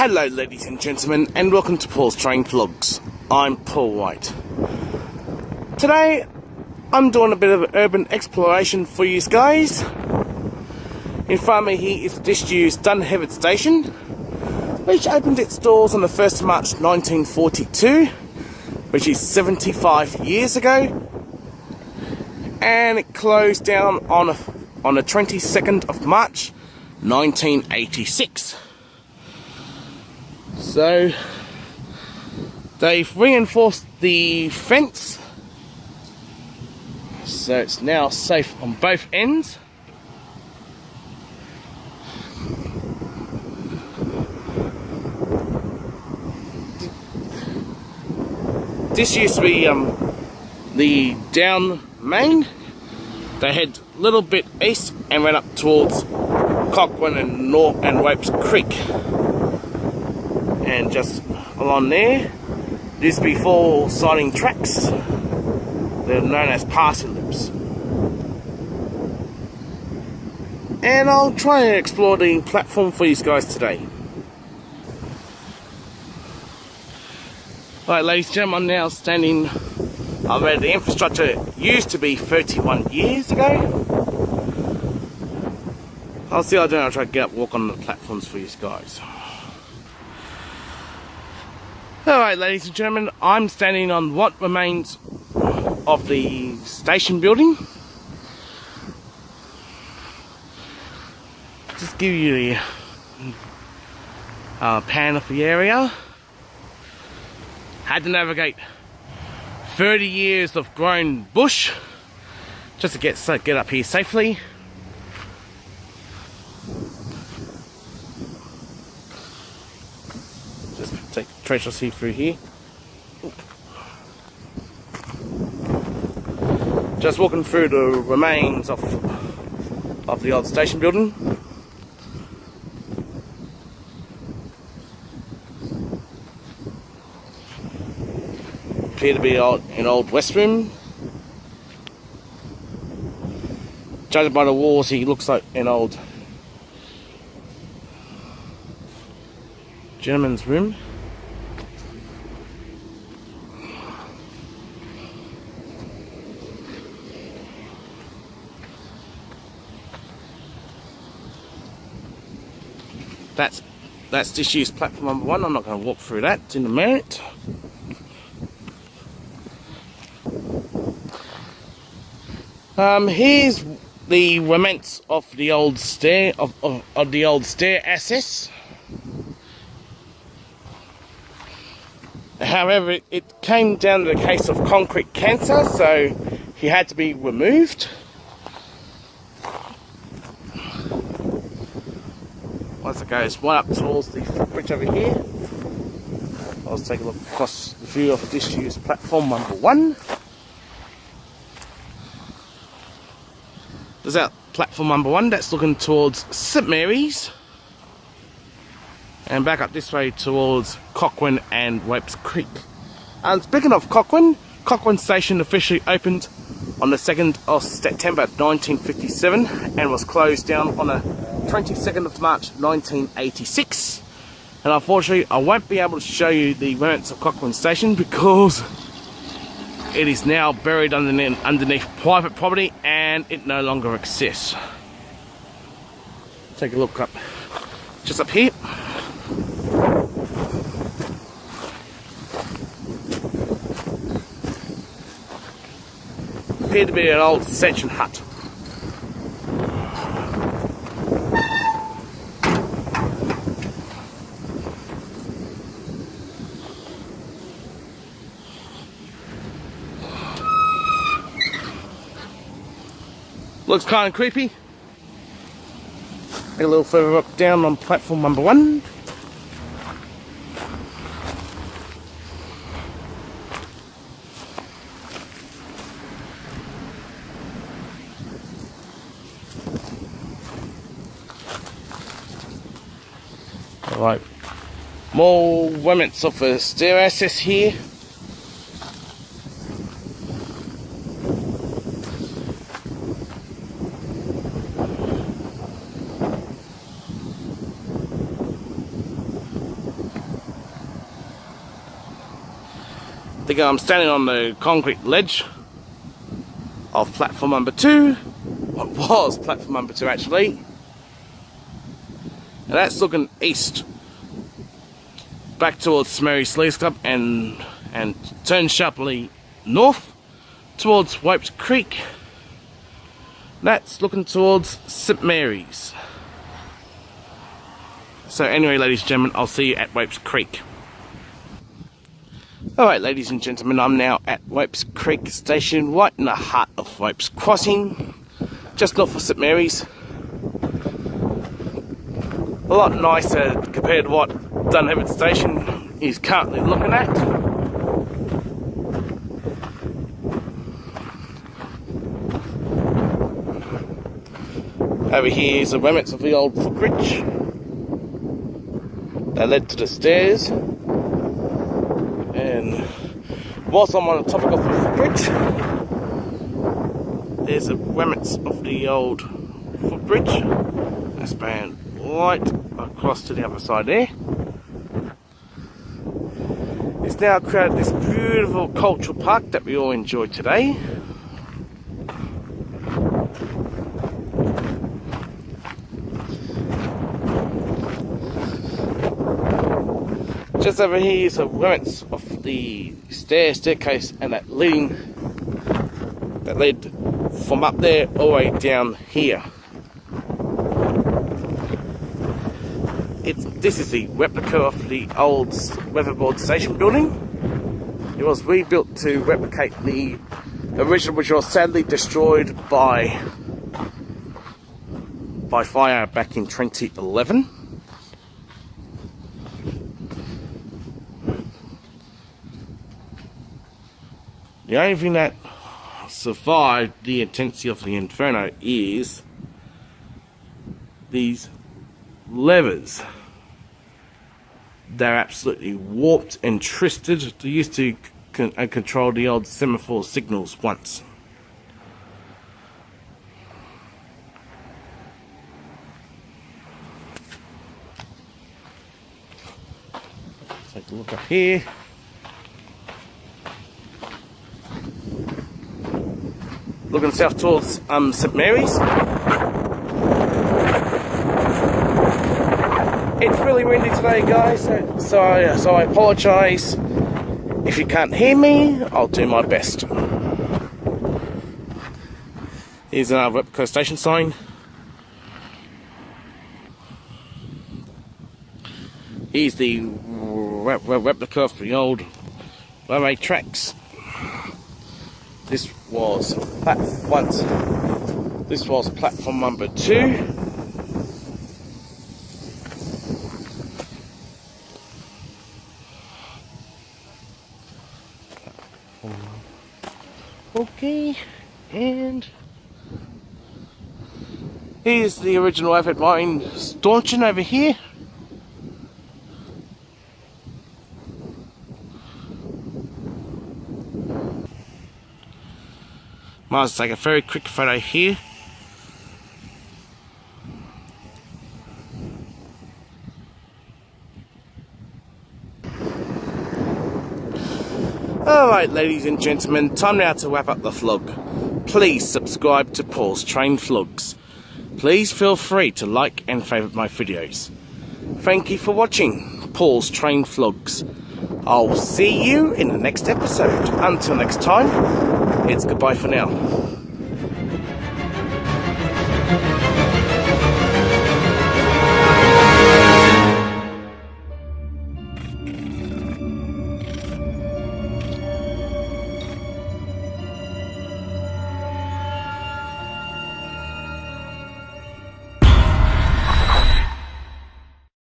Hello ladies and gentlemen, and welcome to Paul's Train Vlogs. I'm Paul White. Today I'm doing a bit of urban exploration for you guys. In front of me here is the disused Dunheved Station, which opened its doors on the 1st of March 1942, which is 75 years ago, and it closed down on the 22nd of March 1986. So they've reinforced the fence, so it's now safe on both ends. This used to be the down main. They head a little bit east and went up towards Cochrane and Wapes Creek. And just along there, this before siding tracks. They're known as passing loops. And I'll try and explore the platform for you guys today. Alright ladies and gentlemen, I'm now standing where the infrastructure used to be 31 years ago. I'll see how I do. I'll try to get up, walk on the platforms for you guys. Alright ladies and gentlemen, I'm standing on what remains of the station building. Just give you the pan of the area. Had to navigate 30 years of grown bush just to get up here safely. Take the treasure see through here. Just walking through the remains of the old station building. Appear to be an old West Room. Judging by the walls, he looks like an old gentleman's room. That's disused platform number 1. I'm not going to walk through that in a minute. Here's the remnants of the old stair of the old stair access. However, it came down to the case of concrete cancer, so he had to be removed. Once it goes right up towards the footbridge over here, I'll take a look across the view of the disused platform number 1. There's that platform number 1 that's looking towards St Mary's, and back up this way towards Cochrane and Wapes Creek. And speaking of Cochrane Station officially opened on the 2nd of September 1957 and was closed down on the 22nd of March 1986. And unfortunately I won't be able to show you the remnants of Cochrane Station because it is now buried underneath private property and it no longer exists. Take a look up, just up here. Appeared to be an old section hut. Looks kind of creepy. A little further up down on platform number 1. Alright, more remnants of a stair access here. think I'm standing on the concrete ledge of platform number 2. What was platform number 2 actually. And that's looking east, back towards St Mary's Sleeves Club, and turn sharply north towards Wapes Creek. That's looking towards St Mary's. So anyway, ladies and gentlemen, I'll see you at Wapes Creek. Alright, ladies and gentlemen, I'm now at Wapes Creek Station, right in the heart of Wapes Crossing, just north of St Mary's. A lot nicer compared to what Dunheved Station is currently looking at. Over here is the remnants of the old footbridge that led to the stairs. And whilst I'm on the topic of the footbridge, there's the remnants of the old footbridge that span right across to the other side there. It's now created this beautiful cultural park that we all enjoy today. Just over here is the remnants of the staircase and that led from up there all the way down here. This is the replica of the old weatherboard station building. It was rebuilt to replicate the original, which was sadly destroyed by fire back in 2011. The only thing that survived the intensity of the inferno is these levers. They're absolutely warped and twisted. They used to control the old semaphore signals once. Take a look up here. Looking south towards St Mary's. It's really windy today, guys, so I apologise if you can't hear me. I'll do my best. Here's another replica station sign. Here's the replica of the old railway tracks. This was platform number 2. Okay, and here's the original Avid Mine stanchion over here. Might as well take a very quick photo here. Alright, ladies and gentlemen, time now to wrap up the vlog. Please subscribe to Paul's Train Vlogs. Please feel free to like and favourite my videos. Thank you for watching Paul's Train Vlogs. I'll see you in the next episode. Until next time, it's goodbye for now.